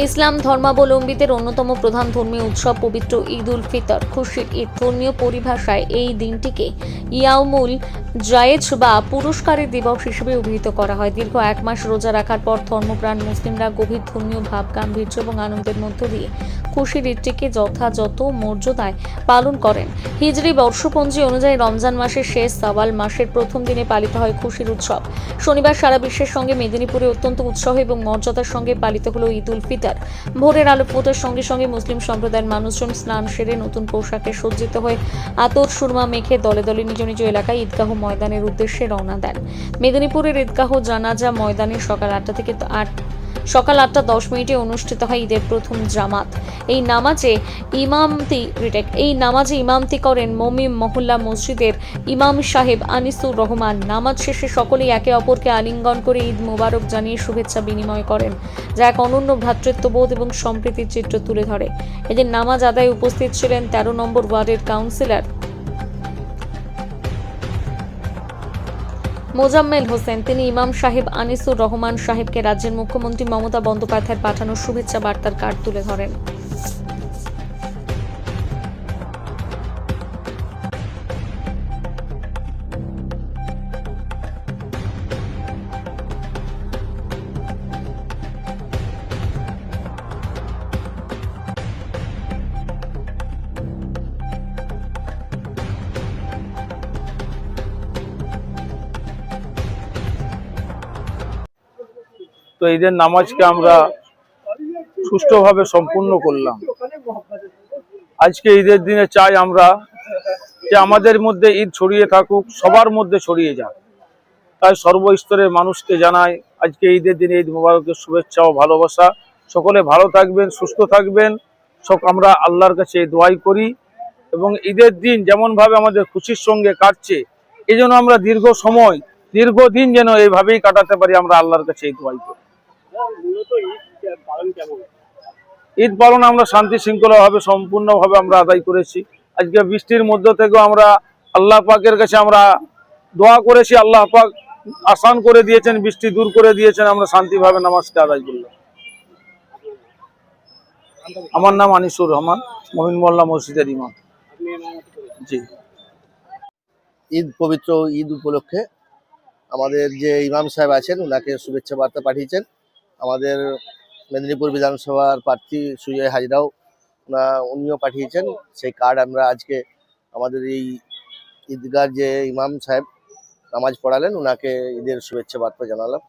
ইসলাম ধর্মাবলম্বীদের অন্যতম প্রধান ধর্মীয় উৎসব পবিত্র ঈদ উল ফিতর, খুশির ঈদ। ধর্মীয় পরিভাষায় এই দিনটিকে ইয়াউমুল জায়েজ বা পুরস্কারের দিবস হিসেবে অভিহিত করা হয়। দীর্ঘ এক মাস রোজা রাখার পর ধর্মপ্রাণ মুসলিমরা গভীর ধর্মীয় ভাব, গাম্ভীর্য এবং আনন্দের মধ্য দিয়ে খুশির ঈদটিকে যথাযথ মর্যাদায় পালন করেন। হিজরি বর্ষপঞ্জি অনুযায়ী রমজান মাসের শেষ শাওয়াল মাসের প্রথম দিনে পালিত হয় খুশির উৎসব। শনিবার সারা বিশ্বের সঙ্গে মেদিনীপুরে অত্যন্ত উৎসাহ এবং মর্যাদার সঙ্গে পালিত হলো ঈদ উল ফিতর। ভোরের আলো ফোটার সঙ্গে সঙ্গে মুসলিম সম্প্রদায়ের মানুষজন স্নান সেরে নতুন পোশাকে সজ্জিত হয়ে আতর সুরমা মেখে দলে দলে নিজ নিজ এলাকায় ঈদগাহ ময়দানের উদ্দেশ্যে রওনা দেন। মেদিনীপুরের ঈদগাহ জানাজা ময়দানে সকাল 8টা 10 অনুষ্ঠিত হয় ঈদের প্রথম জামাত। এই নামাজে ইমামতি করেন মমিম মহল্লা মসজিদের ইমাম সাহেব আনিসুর রহমান। নামাজ শেষে সকলেই একে অপরকে আলিঙ্গন করে ঈদ মোবারক জানিয়ে শুভেচ্ছা বিনিময় করেন, যা এক অনন্য ভ্রাতৃত্ববোধ এবং সম্প্রীতির চিত্র তুলে ধরে। এদিন নামাজ আদায়ে উপস্থিত ছিলেন 13 নম্বর ওয়ার্ডের কাউন্সিলর মোজাম্মেল হোসেন। তিনি ইমাম সাহেব আনিসুর রহমান সাহেবকে রাজ্যের মুখ্যমন্ত্রী মমতা বন্দ্যোপাধ্যায়ের পাঠানো শুভেচ্ছা বার্তার কার্ড তুলে ধরেন। তো ঈদের নামাজকে আমরা সুষ্ঠুভাবে সম্পূর্ণ করলাম। আজকে ঈদের দিনে চাই আমরা যে আমাদের মধ্যে ঈদ ছড়িয়ে থাকুক, সবার মধ্যে ছড়িয়ে যাক। তাই সর্বস্তরের মানুষকে জানাই আজকে ঈদের দিনে ঈদ মোবারকের শুভেচ্ছা ও ভালোবাসা। সকলে ভালো থাকবেন, সুস্থ থাকবেন, সব আমরা আল্লাহর কাছে দোয়াই করি। এবং ঈদের দিন যেমনভাবে আমাদের খুশির সঙ্গে কাটছে, এই জন্য আমরা দীর্ঘদিন যেন এইভাবেই কাটাতে পারি, আমরা আল্লাহর কাছে দোয়াই করি। ঈদ পালন আমরা শান্তি শৃঙ্খলা ভাবে সম্পূর্ণভাবে আমরা আদায় করেছি। আজকে বৃষ্টির মধ্য থেকেও আমরা আল্লাহ পাকের কাছে আমরা দোয়া করেছি, আল্লাহ পাক আসান করে দিয়েছেন, বৃষ্টি দূর করে দিয়েছেন, আমরা শান্তিভাবে নামাজকে আদায় করলাম। আমার নাম আনিসুর রহমান, মমিন মোল্লা মসজিদের ইমাম। জি। পবিত্র ঈদ উপলক্ষে আমাদের যে ইমাম সাহেব আছেন ওনাকে শুভেচ্ছা বার্তা পাঠিয়েছেন। আমাদের মেদিনীপুর বিধানসভার প্রার্থী সুজয় হাজরাও উনিও পাঠিয়েছেন। সেই কার্ড আমরা আজকে আমাদের এই ঈদগার যে ইমাম সাহেব নামাজ পড়ালেন ওনাকে ঈদের শুভেচ্ছা বার্তা জানালাম।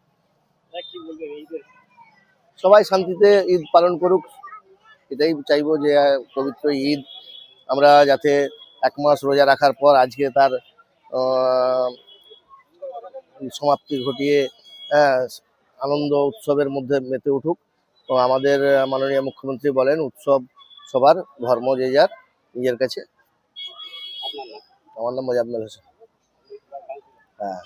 সবাই শান্তিতে ঈদ পালন করুক, এটাই চাইবো যে পবিত্র ঈদ আমরা যাতে এক মাস রোজা রাখার পর আজকে তার সমাপ্তি ঘটিয়ে আনন্দ উৎসবের মধ্যে মেতে উঠুক। তো আমাদের মাননীয় মুখ্যমন্ত্রী বলেন উৎসব সবার, ধর্ম যে যার নিজের কাছে। আমার নাম মোজাম্মেল হোসেন। হ্যাঁ।